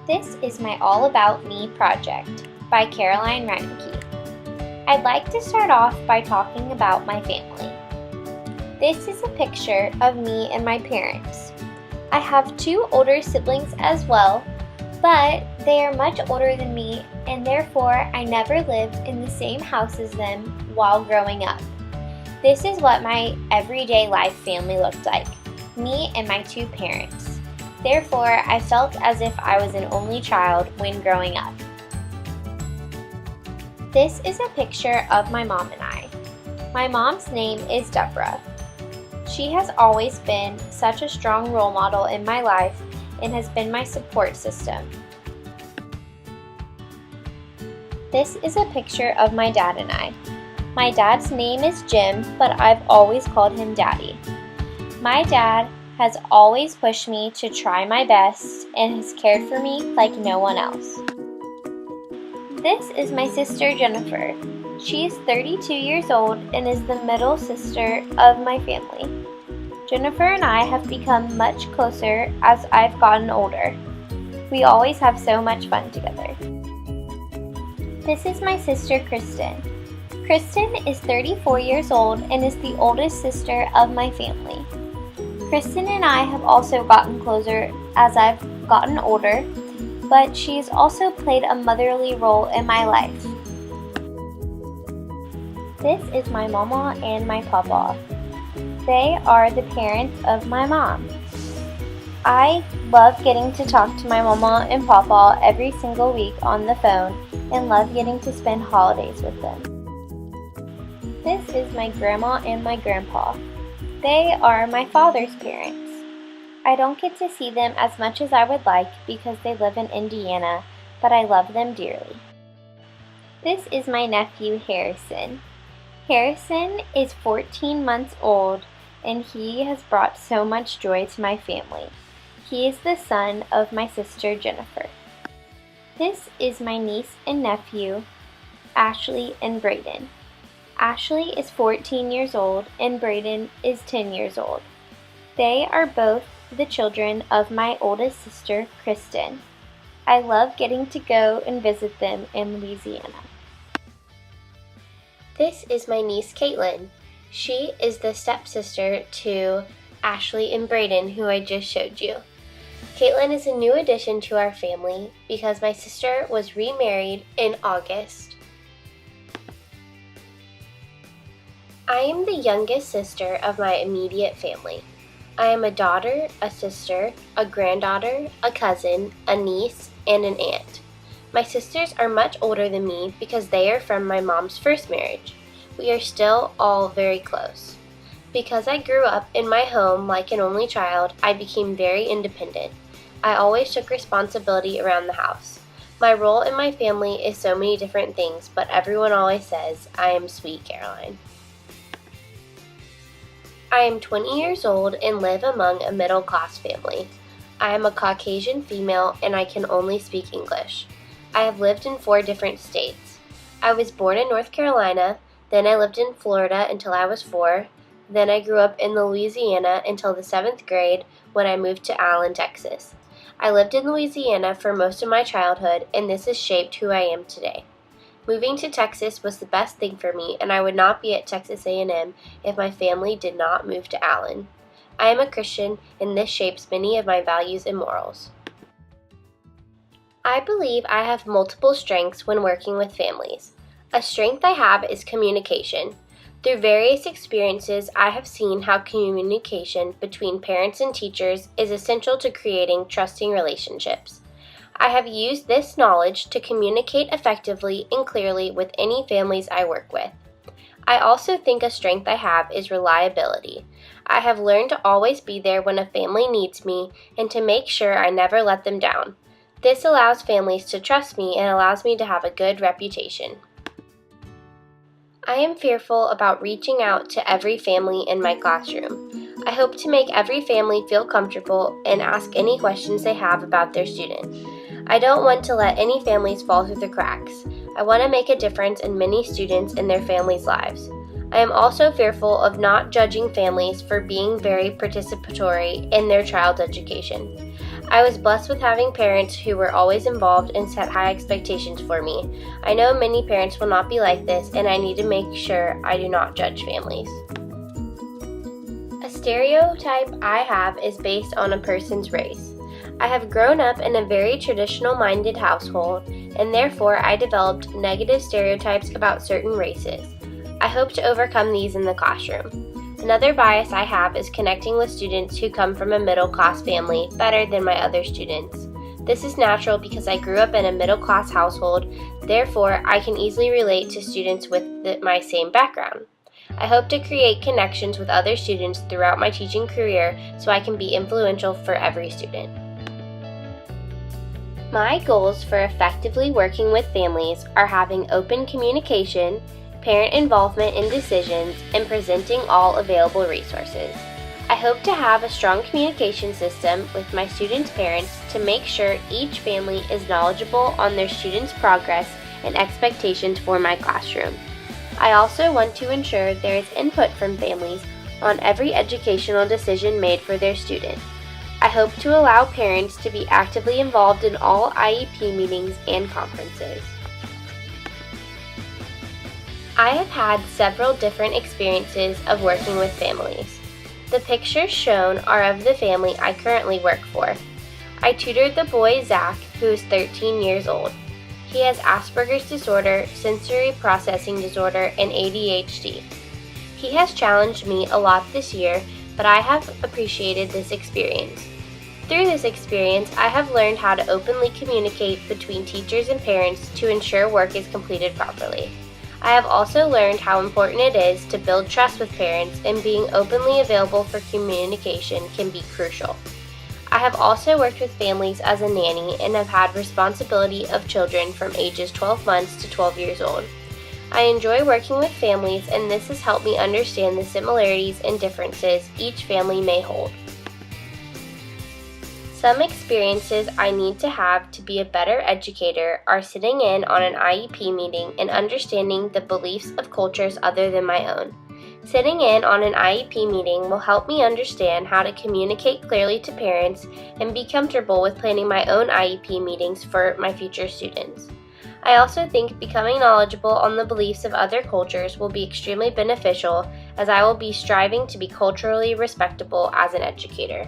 This is my All About Me project by Caroline Reineke. I'd like to start off by talking about my family. This is a picture of me and my parents. I have two older siblings as well, but they are much older than me, and therefore I never lived in the same house as them while growing up. This is what my everyday life family looked like, me and my two parents. Therefore, I felt as if I was an only child when growing up. This is a picture of my mom and I. My mom's name is Deborah. She has always been such a strong role model in my life and has been my support system. This is a picture of my dad and I. My dad's name is Jim, but I've always called him Daddy. My dad has always pushed me to try my best and has cared for me like no one else. This is my sister Jennifer. She is 32 years old and is the middle sister of my family. Jennifer and I have become much closer as I've gotten older. We always have so much fun together. This is my sister Kristen. Kristen is 34 years old and is the oldest sister of my family. Kristen and I have also gotten closer as I've gotten older, but she's also played a motherly role in my life. This is my mama and my papa. They are the parents of my mom. I love getting to talk to my mama and papa every single week on the phone and love getting to spend holidays with them. This is my grandma and my grandpa. They are my father's parents. I don't get to see them as much as I would like because they live in Indiana, but I love them dearly. This is my nephew Harrison. Harrison is 14 months old and he has brought so much joy to my family. He is the son of my sister Jennifer. This is my niece and nephew, Ashley and Brayden. Ashley is 14 years old and Brayden is 10 years old. They are both the children of my oldest sister, Kristen. I love getting to go and visit them in Louisiana. This is my niece, Caitlin. She is the stepsister to Ashley and Brayden, who I just showed you. Caitlin is a new addition to our family because my sister was remarried in August. I am the youngest sister of my immediate family. I am a daughter, a sister, a granddaughter, a cousin, a niece, and an aunt. My sisters are much older than me because they are from my mom's first marriage. We are still all very close. Because I grew up in my home like an only child, I became very independent. I always took responsibility around the house. My role in my family is so many different things, but everyone always says, I am sweet Caroline. I am 20 years old and live among a middle-class family. I am a Caucasian female and I can only speak English. I have lived in 4 different states. I was born in North Carolina, then I lived in Florida until I was 4, then I grew up in Louisiana until the 7th grade when I moved to Allen, Texas. I lived in Louisiana for most of my childhood and this has shaped who I am today. Moving to Texas was the best thing for me, and I would not be at Texas A&M if my family did not move to Allen. I am a Christian, and this shapes many of my values and morals. I believe I have multiple strengths when working with families. A strength I have is communication. Through various experiences, I have seen how communication between parents and teachers is essential to creating trusting relationships. I have used this knowledge to communicate effectively and clearly with any families I work with. I also think a strength I have is reliability. I have learned to always be there when a family needs me and to make sure I never let them down. This allows families to trust me and allows me to have a good reputation. I am fearful about reaching out to every family in my classroom. I hope to make every family feel comfortable and ask any questions they have about their student. I don't want to let any families fall through the cracks. I want to make a difference in many students and their families' lives. I am also fearful of not judging families for being very participatory in their child's education. I was blessed with having parents who were always involved and set high expectations for me. I know many parents will not be like this, and I need to make sure I do not judge families. A stereotype I have is based on a person's race. I have grown up in a very traditional-minded household, and therefore I developed negative stereotypes about certain races. I hope to overcome these in the classroom. Another bias I have is connecting with students who come from a middle-class family better than my other students. This is natural because I grew up in a middle-class household, therefore I can easily relate to students with my same background. I hope to create connections with other students throughout my teaching career so I can be influential for every student. My goals for effectively working with families are having open communication, parent involvement in decisions, and presenting all available resources. I hope to have a strong communication system with my students' parents to make sure each family is knowledgeable on their students' progress and expectations for my classroom. I also want to ensure there is input from families on every educational decision made for their student. I hope to allow parents to be actively involved in all IEP meetings and conferences. I have had several different experiences of working with families. The pictures shown are of the family I currently work for. I tutored the boy Zach, who is 13 years old. He has Asperger's disorder, sensory processing disorder, and ADHD. He has challenged me a lot this year, but I have appreciated this experience. Through this experience, I have learned how to openly communicate between teachers and parents to ensure work is completed properly. I have also learned how important it is to build trust with parents, and being openly available for communication can be crucial. I have also worked with families as a nanny and have had responsibility of children from ages 12 months to 12 years old. I enjoy working with families, and this has helped me understand the similarities and differences each family may hold. Some experiences I need to have to be a better educator are sitting in on an IEP meeting and understanding the beliefs of cultures other than my own. Sitting in on an IEP meeting will help me understand how to communicate clearly to parents and be comfortable with planning my own IEP meetings for my future students. I also think becoming knowledgeable on the beliefs of other cultures will be extremely beneficial, as I will be striving to be culturally respectable as an educator.